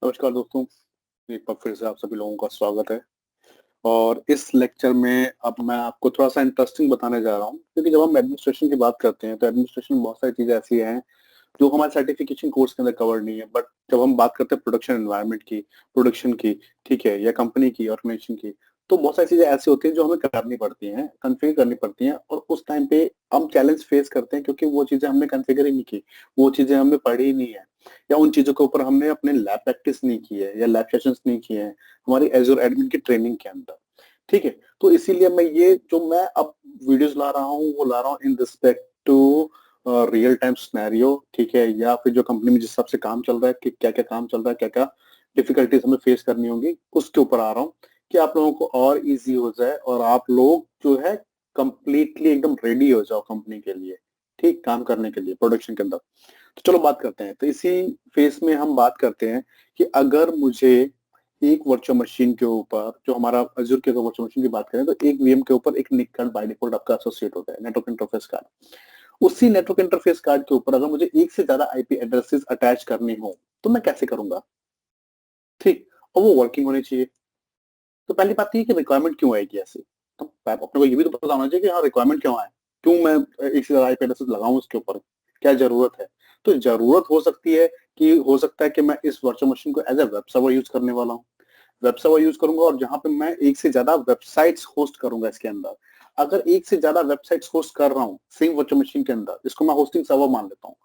नमस्कार दोस्तों, एक बार फिर से आप सभी लोगों का स्वागत है। और इस लेक्चर में अब मैं आपको थोड़ा-सा इंटरेस्टिंग बताने जा रहा हूँ, क्योंकि जब हम एडमिनिस्ट्रेशन की बात करते हैं, तो एडमिनिस्ट्रेशन में बहुत सारी चीज़ें ऐसी हैं, जो हमारे सर्टिफिकेशन कोर्स के अंदर कवर नहीं है। बट जब हम बात करते हैं प्रोडक्शन एनवायरनमेंट की, प्रोडक्शन की, ठीक है, या कंपनी की, ऑर्गेनाइजेशन की, तो बहुत सारी चीज़ें ऐसी होती हैं, जो हमें करनी पड़ती हैं, कॉन्फ़िगर करनी पड़ती हैं और उस टाइम पे हम चैलेंज फेस करते हैं, क्योंकि वो चीज़ें हमने कॉन्फ़िगर ही नहीं की, वो चीज़ें हमने पढ़ी ही नहीं है, या उन चीज़ों के ऊपर हमने अपने लैब प्रैक्टिस नहीं की है या लैब सेशंस नहीं किए हैं, हमारी एज़्योर एडमिन की ट्रेनिंग के अंदर, ठीक है? तो इसीलिए मैं अब वीडियोज़ ला रहा हूँ, वो ला रहा हूँ in respect to real time scenario, ठीक है? या फिर जो कंपनी में जिस हिसाब से काम चल रहा है कि क्या-क्या काम चल रहा है, क्या-क्या डिफिकल्टीज़ हमें फेस करनी होंगी, उसके ऊपर आ रहा हूँ कि आप लोगों को और ईज़ी हो जाए और आप लोग जो है कंप्लीटली एकदम रेडी हो जाओ कंपनी के लिए, ठीक? काम करने के लिए प्रोडक्शन के अंदर। तो चलो बात करते हैं। तो इसी फ़ेज़ में हम बात करते हैं कि अगर मुझे एक वर्चुअल मशीन के ऊपर जो हमारा अज़ूर के अगर वर्चुअल मशीन की बात करें, तो एक वीएम के ऊपर एक निक कार्ड बाय डिफ़ॉल्ट आपका एसोसिएट होता है, नेटवर्क इंटरफ़ेस कार्ड। उसी नेटवर्क इंटरफ़ेस कार्ड के ऊपर अगर मुझे एक से ज़्यादा आईपी एड्रेसेस अटैच करने हों, तो मैं कैसे करूँगा? ठीक? और वो वर्किंग होनी चाहिए। तो पहली बात तो ये कि रिक्वायरमेंट क्यों आएगी ऐसी? तो अपने को ये भी तो पता होना चाहिए कि हाँ, रिक्वायरमेंट क्यों आए? क्यों मैं एक से ज़्यादा आईपी एड्रेसेस लगाऊँ उसके ऊपर? क्या ज़रूरत है? तो ज़रूरत हो सकती है कि हो सकता है कि मैं इस वर्चुअल मशीन को as a web server use करने वाला हूँ। वेब सर्वर यूज़ करूँगा और जहाँ पे मैं एक से ज़्यादा वेबसाइट्स होस्ट करूँगा इसके अंदर। अगर एक से ज़्यादा वेबसाइट्स होस्ट कर रहा हूँ, सेम वर्चुअल मशीन के अंदर, इसको मैं होस्टिंग सर्वर मान लेता हूँ।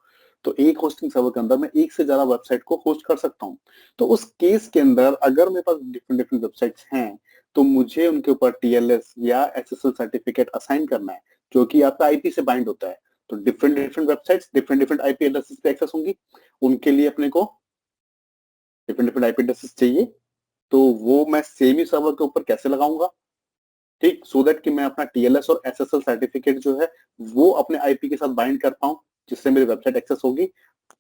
तो एक होस्टिंग सर्वर के अंदर मैं एक से ज़्यादा वेबसाइट को होस्ट कर सकता हूँ। तो उस केस के अंदर अगर मेरे पास डिफरेंट-डिफरेंट वेबसाइट्स हैं, तो मुझे उनके ऊपर टीएलएस या एसएसएल सर्टिफिकेट असाइन करना है, जो कि आपका आईपी से बाइंड होता है। तो different different websites, different different IP addresses पे एक्सेस होंगी। उनके लिए अपने को डिफरेंट-डिफरेंट आईपी एड्रेसेस चाहिए। तो वो मैं सेम ही सर्वर के ऊपर कैसे लगाऊँगा? ठीक, सो दैट कि मैं अपना टीएलएस और एसएसएल सर्टिफिकेट जो है, वो अपने आईपी के साथ बाइंड कर पाऊँ, जिससे मेरी वेबसाइट एक्सेस होगी।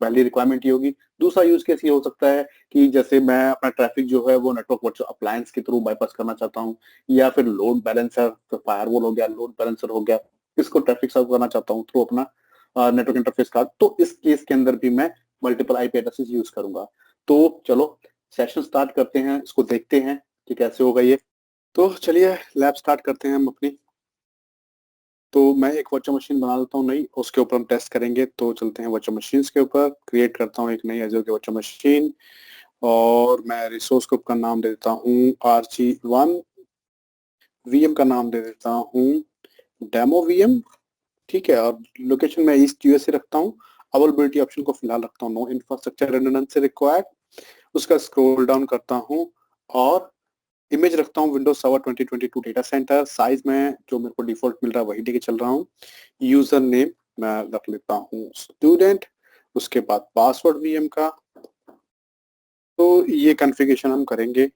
पहली रिक्वायरमेंट ये होगी। दूसरा यूज़ केस ये हो सकता है कि जैसे मैं अपना ट्रैफिक जो है वो नेटवर्क वर्चुअल अप्लायंस के थ्रू बायपास करना चाहता हूँ, या फिर लोड बैलेंसर, तो फायरवॉल हो गया, लोड बैलेंसर हो गया, इसको ट्रैफिक सर्व करना चाहता हूँ थ्रू अपना नेटवर्क इंटरफेस कार्ड। तो इस केस के अंदर भी मैं मल्टीपल आईपी एड्रेसेस यूज़ करूँगा। तो चलो सेशन स्टार्ट करते हैं, इसको देखते हैं कि कैसे होगा ये। तो चलिए लैब स्टार्ट करते हैं हम अपनी। तो मैं एक वर्चुअल मशीन बना लेता हूँ नई, उसके ऊपर हम टेस्ट करेंगे। तो चलते हैं वर्चुअल मशीन्स के ऊपर, क्रिएट करता हूँ एक नई एज़्योर की वर्चुअल मशीन और मैं रिसोर्स ग्रुप का नाम दे देता हूँ RG1, वीएम का नाम दे देता हूँ डेमो वीएम, ठीक है? और लोकेशन मैं ईस्ट यूएसए रखता हूँ। अवेलेबिलिटी ऑप्शन को फिलहाल रखता हूँ नो, इंफ्रास्ट्रक्चर रिडंडेंसी रिक्वायर्ड। उसका स्क्रॉल डाउन करता हूँ और इमेज रखता हूँ Windows server 2022 data centre. Size में जो मेरे को डिफॉल्ट मिल रहा है वही लेके चल रहा हूँ। यूजर नेम मैं रख लेता हूँ स्टूडेंट, उसके बाद पासवर्ड वीएम का। तो ये कॉन्फ़िगरेशन हम करेंगे।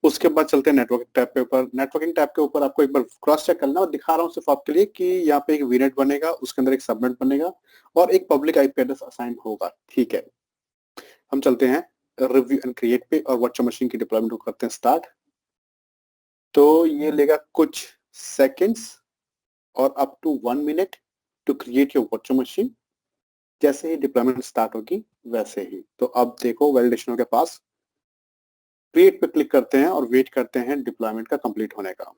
उसके बाद चलते हैं नेटवर्क टैब के ऊपर। नेटवर्किंग टैब के ऊपर आपको एक बार क्रॉस चेक करना, और दिखा रहा हूँ सिर्फ आपके लिए कि यहाँ पे एक वीनेट बनेगा, उसके अंदर एक सबनेट बनेगा और एक पब्लिक आईपी एड्रेस असाइन होगा, ठीक है? हम चलते हैं रिव्यू एंड क्रिएट पे और वर्चुअल मशीन की डिप्लॉयमेंट को करते हैं स्टार्ट। तो ये लेगा कुछ सेकंड्स और up to 1 minute to create your virtual machine. जैसे ही डिप्लॉयमेंट स्टार्ट होगी वैसे ही। तो अब देखो वैलिडेशन हो गया पास। क्रिएट पे क्लिक करते हैं और वेट करते हैं डिप्लॉयमेंट का कंप्लीट होने का।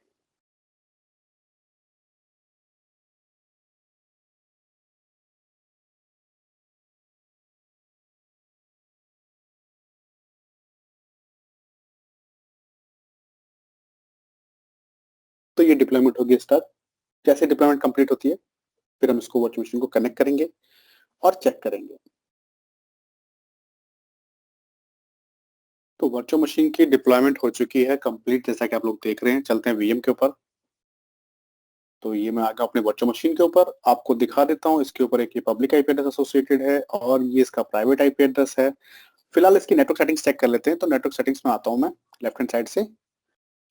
तो ये डिप्लॉयमेंट होगी स्टार्ट। जैसे डिप्लॉयमेंट कंप्लीट होती है, फिर हम इसको वर्चुअल मशीन को कनेक्ट करेंगे और चेक करेंगे। तो वर्चुअल मशीन की डिप्लॉयमेंट हो चुकी है कंप्लीट, जैसा कि आप लोग देख रहे हैं। चलते हैं वीएम के ऊपर। तो ये मैं आ गया अपने वर्चुअल मशीन के ऊपर, आपको दिखा देता हूँ। इसके ऊपर एक ये पब्लिक आईपी एड्रेस एसोसिएटेड है और ये इसका प्राइवेट आईपी एड्रेस है। फिलहाल इसकी नेटवर्क सेटिंग्स चेक कर लेते हैं। तो नेटवर्क सेटिंग्स में आता हूँ मैं लेफ्ट हैंड साइड से।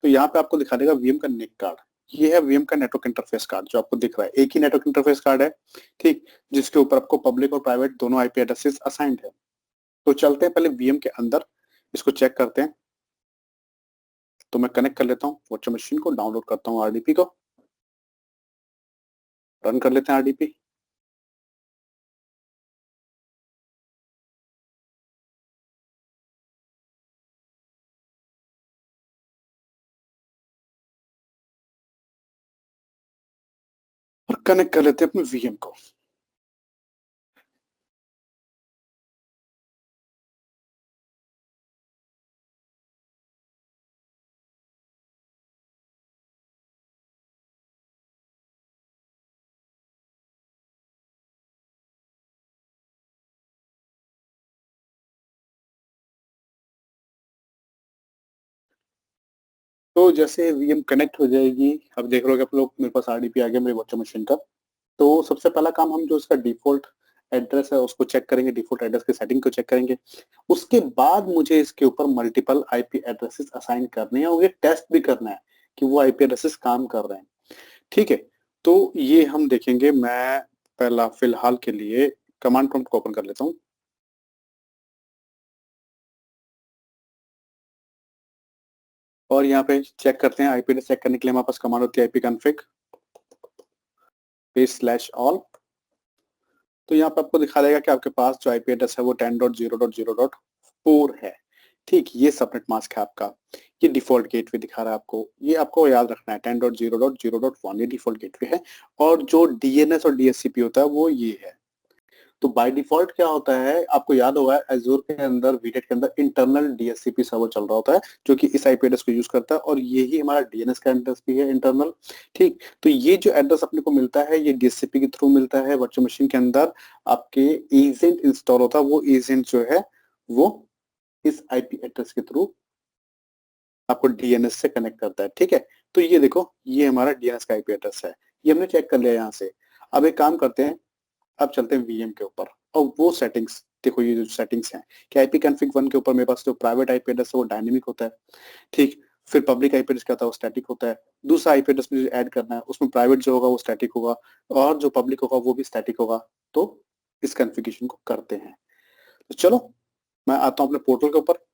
तो यहाँ पे आपको दिखा देगा वीएम का निक कार्ड। ये है वीएम का नेटवर्क इंटरफेस कार्ड जो आपको दिख रहा है। एक ही नेटवर्क इंटरफेस कार्ड है, ठीक, जिसके ऊपर आपको पब्लिक और प्राइवेट दोनों आईपी एड्रेसेस असाइंड है। तो चलते हैं पहले वीएम के अंदर, इसको चेक करते हैं। तो मैं कनेक्ट कर लेता हूँ वर्चुअल मशीन को, डाउनलोड करता हूँ आरडीपी को, रन कर लेते हैं आरडीपी। कनेक्ट कर लेते हैं अपने वीएम को। तो जैसे वीएम कनेक्ट हो जाएगी, अब देख रहे हो आप लोग, मेरे पास आरडीपी आ गया मेरे वर्चुअल मशीन का। तो सबसे पहला काम हम जो इसका डिफॉल्ट एड्रेस है उसको चेक करेंगे, डिफॉल्ट एड्रेस की सेटिंग को चेक करेंगे। उसके बाद मुझे इसके ऊपर मल्टीपल आईपी एड्रेसेस असाइन करने हैं और ये टेस्ट भी करना है कि वो आईपी एड्रेसेस काम कर रहे हैं। ठीक है, तो ये हम देखेंगे। मैं पहला फिलहाल के लिए कमांड प्रॉम्प्ट को ओपन कर लेता हूँ और यहाँ पे चेक करते हैं। आईपी एड्रेस चेक करने के लिए हमारे पास कमांड होती है आईपी कॉन्फ़िग /all। तो यहाँ पे आपको दिखा देगा कि आपके पास जो आईपी एड्रेस है वो 10.0.0.4 है। ठीक, ये सबनेट मास्क है आपका। ये डिफॉल्ट गेटवे दिखा रहा है आपको, ये आपको याद रखना है 10.0.0.1 ये डिफॉल्ट गेटवे है। और जो डीएनएस और डीएचसीपी होता है वो ये है। तो बाय डिफॉल्ट क्या होता है, आपको याद होगा एजूर के अंदर, वीटेट के अंदर इंटरनल डीएचसीपी सर्वर चल रहा होता है जो कि इस आईपी एड्रेस को यूज करता है और यही हमारा डीएनएस का एड्रेस भी है इंटरनल। ठीक, तो ये जो एड्रेस अपने को मिलता है ये डीएचसीपी के थ्रू मिलता है। वर्चुअल मशीन के अंदर आपके एजेंट इंस्टॉल होता है, वो एजेंट जो है वो इस आईपी एड्रेस के थ्रू आपको डीएनएस से कनेक्ट करता है। ठीक है, तो ये देखो, ये हमारा डीएनएस का आईपी एड्रेस है, ये हमने चेक कर लिया यहाँ से। अब एक काम करते हैं, अब चलते हैं वीएम के ऊपर और वो सेटिंग्स देखो। ये जो सेटिंग्स हैं कि आईपी कॉन्फ़िग 1 के ऊपर मेरे पास जो प्राइवेट आईपी एड्रेस है वो डायनेमिक होता है। ठीक, फिर पब्लिक आईपी एड्रेस क्या होता है वो स्टैटिक होता है। दूसरा आईपी एड्रेस में जो ऐड करना है उसमें प्राइवेट जो होगा वो स्टैटिक होगा और जो पब्लिक होगा वो भी स्टैटिक होगा। तो इस कॉन्फ़िगरेशन को करते हैं। तो चलो मैं आता हूँ अपने पोर्टल के ऊपर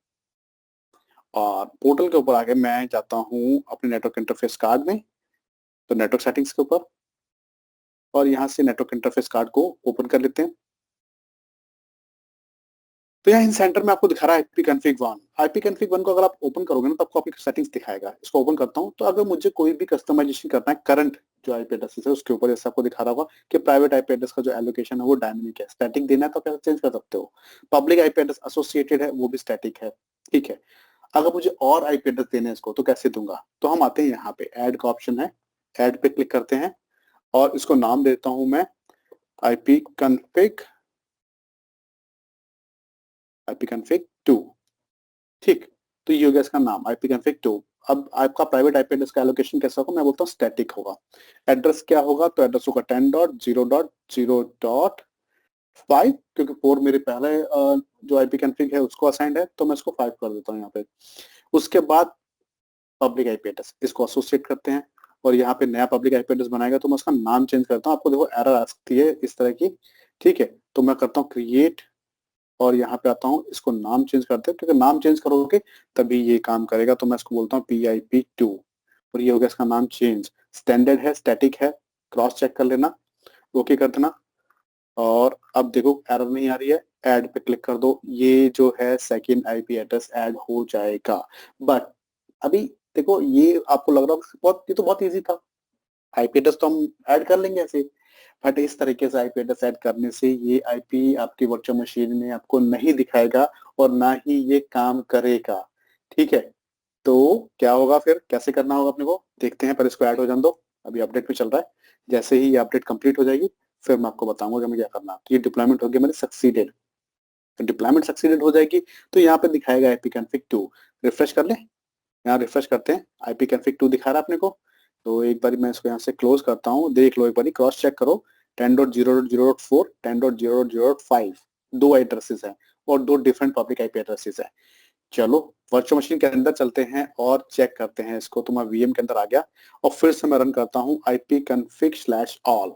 और पोर्टल के ऊपर आके मैं जाता हूँ अपने नेटवर्क इंटरफेस कार्ड में, तो नेटवर्क सेटिंग्स के ऊपर, और यहाँ से नेटवर्क इंटरफेस कार्ड को ओपन कर लेते हैं। तो यहाँ इन सेंटर में आपको दिखा रहा है आईपी कॉन्फ़िग 1। आईपी कॉन्फ़िग 1 को अगर आप ओपन करोगे ना तो आपको आपकी सेटिंग्स दिखाएगा। इसको ओपन करता हूँ, तो अगर मुझे कोई भी कस्टमाइजेशन करना है करंट जो आईपी एड्रेस है उसके ऊपर, जैसे आपको दिखा रहा होगा कि प्राइवेट आईपी एड्रेस का जो एलोकेशन है वो डायनेमिक है, स्टैटिक देना है तो कैसे चेंज कर सकते हो। पब्लिक आईपी एड्रेस एसोसिएटेड है वो भी स्टैटिक है। ठीक है, अगर मुझे और आईपी एड्रेस देने हैं इसको तो कैसे दूंगा, तो हम आते हैं यहाँ पे ऐड का ऑप्शन है, ऐड पे क्लिक करते हैं और इसको नाम देता हूँ मैं आईपी कॉन्फ़िग 2। ठीक, तो ये हो गया इसका नाम आईपी कॉन्फ़िग 2। अब आपका प्राइवेट आईपी एड्रेस का एलोकेशन कैसा होगा, मैं बोलता हूँ स्टैटिक होगा। एड्रेस क्या होगा, तो एड्रेस होगा 10.0.0.5, क्योंकि 4 मेरे पहले जो आईपी कॉन्फ़िग है उसको असाइंड है तो मैं इसको 5 कर देता हूँ यहाँ पे। उसके बाद पब्लिक आईपी एड्रेस इसको एसोसिएट करते हैं और यहाँ पे नया पब्लिक आईपी एड्रेस बनाएगा तो मैं उसका नाम चेंज करता हूँ। आपको देखो एरर आ सकती है इस तरह की। ठीक है, तो मैं करता हूँ क्रिएट और यहाँ पे आता हूँ, इसको नाम चेंज करते हैं क्योंकि नाम चेंज करोगे तभी ये काम करेगा। तो मैं इसको बोलता हूँ PIP2 और ये हो गया इसका नाम चेंज। स्टैंडर्ड है, स्टैटिक है, क्रॉस चेक कर लेना, ओके कर देना। और अब देखो एरर नहीं आ रही है, ऐड पे क्लिक कर दो, ये जो है सेकंड आईपी एड्रेस ऐड हो जाएगा। बट अभी देखो, ये आपको लग रहा है बहुत, ये तो बहुत इजी था, आईपी एड्रेस तो हम ऐड कर लेंगे ऐसे। बट इस तरीके से आईपी एड्रेस ऐड करने से ये आईपी आपकी वर्चुअल मशीन में आपको नहीं दिखाएगा और ना ही ये काम करेगा। ठीक है, तो क्या होगा फिर, कैसे करना होगा अपने को देखते हैं, पर इसको ऐड हो जाने दो, अभी अपडेट में चल रहा है। जैसे ही ये अपडेट कंप्लीट हो जाएगी फिर मैं आपको बताऊंगा कि हमें क्या करना है। तो ये डिप्लॉयमेंट हो गया मेरे सक्सीडेड, तो डिप्लॉयमेंट सक्सीडेड हो जाएगी तो यहाँ पे दिखाएगा आईपी कॉन्फ़िग 2। रिफ्रेश कर ले, यहाँ रिफ्रेश करते हैं, आईपी कॉन्फ़िग 2 दिखा रहा है अपने को। तो एक बार मैं इसको यहाँ से क्लोज करता हूँ, देख लो एक बार क्रॉस चेक करो, 10.0.0.4 10.0.0.5 दो एड्रेसेस हैं और दो डिफरेंट पब्लिक आईपी एड्रेसेस हैं। चलो वर्चुअल मशीन के अंदर चलते हैं और चेक करते हैं इसको। तो मैं वीएम के अंदर आ गया और फिर से मैं रन करता हूँ आईपी कॉन्फ़िग /all।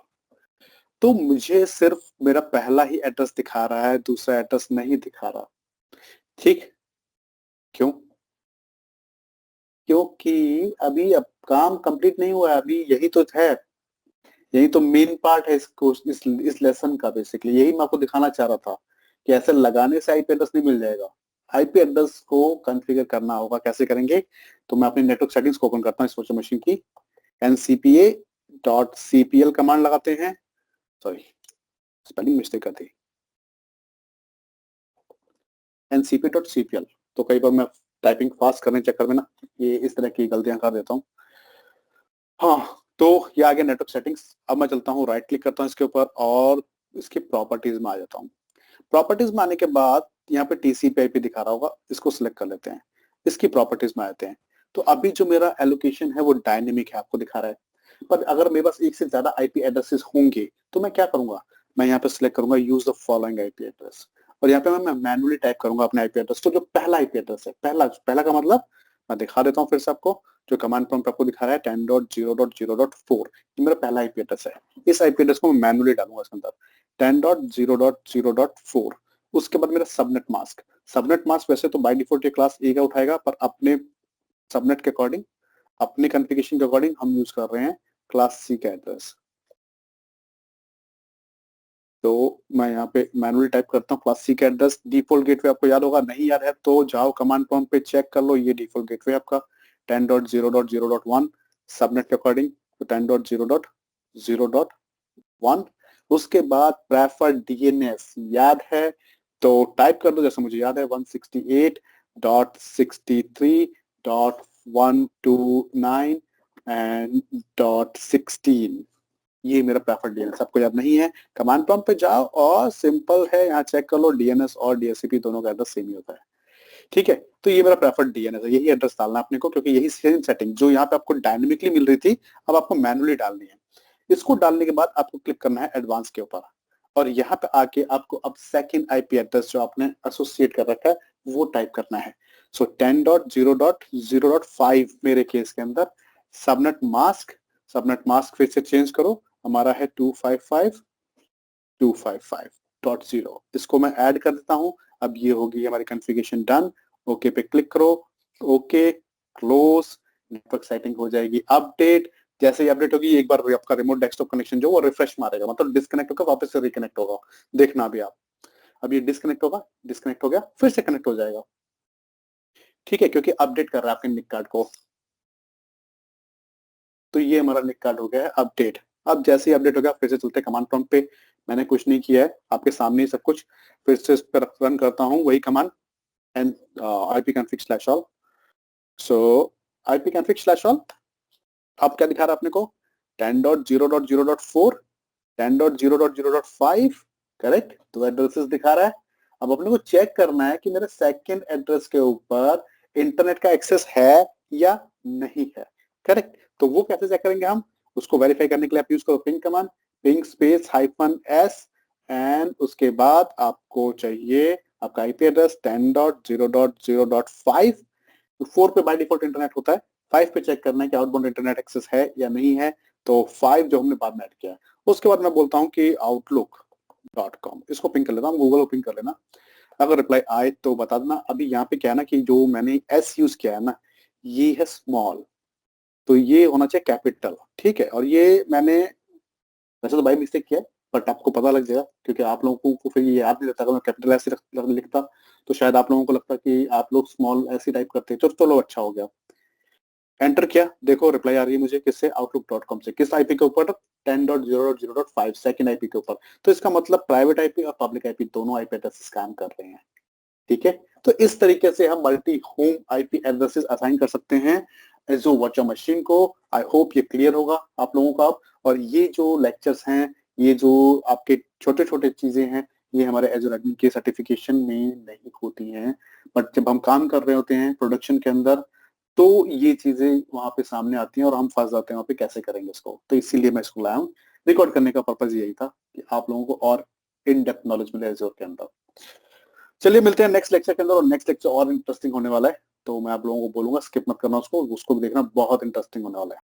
तो मुझे सिर्फ मेरा पहला ही एड्रेस दिखा रहा है, दूसरा एड्रेस नहीं दिखा रहा। ठीक, क्यों, क्योंकि अभी अब काम कंप्लीट नहीं हुआ है, अभी यही तो है, यही तो मेन पार्ट है इसको, इस लेसन का। बेसिकली यही मैं आपको दिखाना चाह रहा था कि ऐसे लगाने से आईपी एड्रेस नहीं मिल जाएगा। आईपी एड्रेस को कॉन्फ़िगर करना होगा, कैसे करेंगे, तो मैं अपनी नेटवर्क सेटिंग्स को ओपन करता हूँ इस वर्चुअल मशीन की, NCPA ncp.cpl कमांड लगाते हैं, सॉरी स्पेलिंग मिस्टेक थी, ncp.cpl। तो कई बार मैं टाइपिंग फास्ट करने के चक्कर में ना ये इस तरह की गलतियां कर देता हूँ। हाँ, तो ये आ गया नेटवर्क सेटिंग्स। अब मैं चलता हूँ, राइट क्लिक करता हूँ इसके ऊपर और इसकी प्रॉपर्टीज में आ जाता हूँ। प्रॉपर्टीज में आने के बाद यहाँ पे टीसीपी आईपी दिखा रहा होगा, इसको सिलेक्ट कर लेते हैं, इसकी प्रॉपर्टीज में आते हैं। तो अभी जो मेरा एलोकेशन है वो डायनेमिक है, आपको दिखा रहा है, पर अगर मेरे पास एक से ज्यादा आईपी एड्रेसेस होंगे तो मैं क्या करूंगा, मैं यहाँ पे सिलेक्ट करूंगा use the following IP address, और यहाँ पे मैं मैनुअली टाइप करूंगा अपने आईपी एड्रेस। तो जो पहला आईपी एड्रेस है, पहला का मतलब मैं दिखा देता हूँ फिर से आपको, जो कमांड प्रॉम्प्ट आपको दिखा रहा है 10.0.0.4, ये मेरा पहला आईपी एड्रेस है। इस आईपी एड्रेस को मैं मैनुअली डालूंगा इसके अंदर 10.0.0.4। उसके बाद मेरा सबनेट मास्क, सबनेट मास्क वैसे तो बाय डिफॉल्ट ये क्लास ए का उठाएगा, पर अपने सबनेट के अकॉर्डिंग, अपने कॉन्फ़िगरेशन के अकॉर्डिंग हम यूज कर रहे हैं क्लास सी का एड्रेस। तो मैं यहाँ पे मैनुअली टाइप करता हूँ क्लास सी का एड्रेस। डिफॉल्ट गेटवे आपको याद होगा, नहीं याद है तो जाओ कमांड प्रॉम्प्ट पे चेक कर लो, ये डिफॉल्ट गेटवे आपका 10.0.0.1 सबनेट के अकॉर्डिंग, तो 10.0.0.1। उसके बाद प्रेफर्ड डीएनएस याद है तो टाइप कर दो, जैसे मुझे याद है 168.63.129 एंड .16, ये मेरा प्रेफर्ड डीएनएस। आपको याद नहीं है, कमांड प्रॉम्प्ट पे जाओ और सिंपल है, यहाँ चेक कर लो, डीएनएस और डीएचसीपी दोनों का एड्रेस सेम ही होता है। ठीक है, तो ये मेरा प्रेफर्ड डीएनएस है, यही एड्रेस डालना है अपने को, क्योंकि यही सेम सेटिंग जो यहाँ पे आपको डायनेमिकली मिल रही थी अब आपको मैनुअली डालनी है। इसको डालने के बाद आपको क्लिक करना है एडवांस के ऊपर, और यहाँ पे आके आपको अब सेकंड आईपी एड्रेस जो आपने एसोसिएट कर रखा है वो टाइप करना है। सो 10.0.0.5 मेरे केस के अंदर सबनेट मास्क, सबनेट मास्क फिर से चेंज करो, हमारा है 255.255.0, इसको मैं ऐड कर देता हूं। अब ये होगी हमारी कॉन्फ़िगरेशन डन, ओके पे क्लिक करो, ओके क्लोज, नेटवर्क सेटिंग हो जाएगी अपडेट। जैसे ही अपडेट होगी एक बार आपका रिमोट डेस्कटॉप कनेक्शन जो वो रिफ्रेश मारेगा, मतलब डिस्कनेक्ट होगा वापस से रिकनेक्ट होगा, देखना अभी आप, अब ये डिस्कनेक्ट होगा, डिस्कनेक्ट हो गया फिर से कनेक्ट हो जाएगा। ठीक है, क्योंकि अपडेट कर रहा है आपके निक कार्ड को। तो ये हमारा निक कार्ड हो गया है अपडेट। अब जैसे ही अपडेट हो गया फिर से चलते कमांड प्रॉम्प्ट पे, मैंने कुछ नहीं किया है, आपके सामने ही सब कुछ, फिर से इस पर रन करता हूँ वही command and ipconfig/all। So ipconfig/all अब क्या दिखा रहा है अपने को, 10.0.0.4, 10.0.0.5, करेक्ट, दो एड्रेसेस दिखा रहा है। अब अपने को चेक करना है कि मेरे सेकंड एड्रेस के ऊपर इंटरनेट का एक्सेस है या नहीं है, करेक्ट। तो वो कैसे चेक करेंगे हम, उसको वेरीफाई करने के लिए आप यूज करो ping command, ping space -s, and उसके बाद आपको चाहिए आपका आईपी एड्रेस 10.0.0.5। तो 4 पे बाय डिफॉल्ट इंटरनेट होता है, 5 पे चेक करना है कि आउटबाउंड इंटरनेट एक्सेस है या नहीं है, तो 5 जो हमने बाद में ऐड किया है। उसके बाद मैं बोलता हूँ कि outlook.com, इसको पिंग कर लेता हूँ, गूगल को पिंग कर लेना, अगर रिप्लाई आए तो बता देना। अभी यहाँ पे क्या है ना कि जो मैंने एस यूज किया है ना ये है स्मॉल, तो ये होना चाहिए कैपिटल, ठीक है। और ये मैंने वैसे तो बाई मिस्टेक किया है, बट आपको पता लग जाएगा, क्योंकि आप लोगों को फिर ये याद नहीं रहता, अगर मैं कैपिटल ऐसे लिखता तो शायद आप लोगों को लगता कि आप लोग स्मॉल ऐसे टाइप करते हैं। चलो अच्छा हो गया, एंटर किया, देखो रिप्लाई आ रही है मुझे किससे, outlook.com से, किस आईपी के ऊपर, 10.0.0.5 सेकंड आईपी के ऊपर। तो इसका मतलब प्राइवेट आईपी और पब्लिक आईपी दोनों आईपी एड्रेसेस काम कर रहे हैं, ठीक है। तो इस तरीके से हम multi home IP addresses assign कर सकते हैं एजो वर्चुअल मशीन को। आई होप ये क्लियर होगा आप लोगों का। और ये जो लेक्चर्स हैं, ये जो आपके छोटे छोटे चीजें हैं, ये हमारे एजो एडमिन के सर्टिफिकेशन में नहीं होती हैं, बट जब हम काम कर रहे होते हैं प्रोडक्शन के अंदर तो ये चीजें वहां पे सामने आती हैं और हम फंस जाते हैं वहां पे, कैसे करेंगे इसको। तो इसीलिए मैं इसको लाया हूँ, रिकॉर्ड करने का पर्पज यही था कि आप लोगों को और इन डेप्थ नॉलेज मिले एजोर के अंदर। चलिए मिलते हैं नेक्स्ट लेक्चर के अंदर, और नेक्स्ट लेक्चर और इंटरेस्टिंग होने वाला है, तो मैं आप लोगों को बोलूंगा स्किप मत करना उसको भी देखना, बहुत इंटरेस्टिंग होने वाला है।